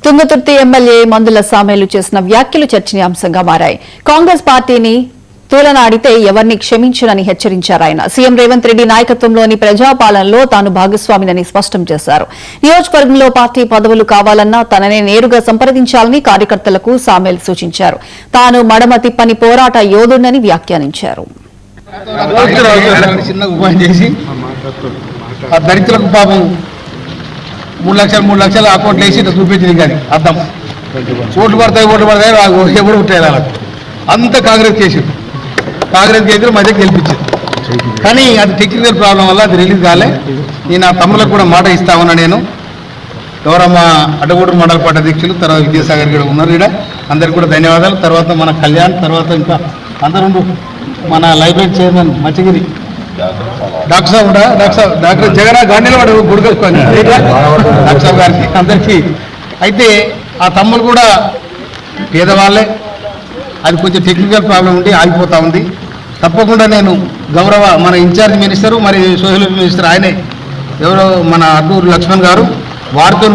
Thungathurthi MLA మందుల సామేలు చేసిన వ్యాఖ్యలు చర్చనీయాంశంగా మారాయి. కాంగ్రెస్ పార్టీని తూలనాడితే ఎవరిని క్షమించనని హెచ్చరించారు ఆయన. సీఎం రేవంత్ రెడ్డి నాయకత్వంలోని ప్రజాపాలనలో తాను భాగస్వామినని స్పష్టం చేశారు. నియోజకవర్గంలో పార్టీ పదవులు కావాలన్నా తననే నేరుగా సంప్రదించాలని కార్యకర్తలకు సామేల్ సూచించారు. తాను మడమ తిప్పని పోరాట యోధుడని వ్యాఖ్యానించారు. మూడు లక్షల అకౌంట్లు వేసి చూపించింది కానీ అర్థం ఓట్లు పడతాయి ఎప్పుడు ఉంటాయి వాళ్ళకు అంత కాంగ్రెస్ చేసింది. కాంగ్రెస్ చేసి మధ్య గెలిపించింది. కానీ అది టెక్నికల్ ప్రాబ్లం వల్ల అది రిలీజ్ కాలే. నేను ఆ తమ్ములకు కూడా మాట ఇస్తా ఉన్నా. నేను గౌరవ అడ్డగూడూరు మండల పార్టీ అధ్యక్షులు తర్వాత విద్యాసాగర్ కూడా ఉన్నారు. ఇక్కడ అందరికి కూడా ధన్యవాదాలు. తర్వాత మన కళ్యాణ్, తర్వాత ఇంకా అందరూ మన లైబ్రరీ చైర్మన్ మచ్చగిరి డాక్టర్ సాబ్ కూడా డాక్టర్ జగన్ గాంధీలో వాడు గుడికొచ్చుకోండి డాక్టర్ సాబ్ గారికి అందరికీ. అయితే ఆ తమ్ముడు కూడా పేదవాళ్ళే, అది కొంచెం టెక్నికల్ ప్రాబ్లం ఉండి ఆగిపోతూ ఉంది. తప్పకుండా నేను గౌరవ మన ఇన్ఛార్జ్ మినిస్టరు మరి సోషల్ మినిస్టర్ ఆయనే ఎవరో మన అడ్డూరు లక్ష్మణ్ గారు వారితో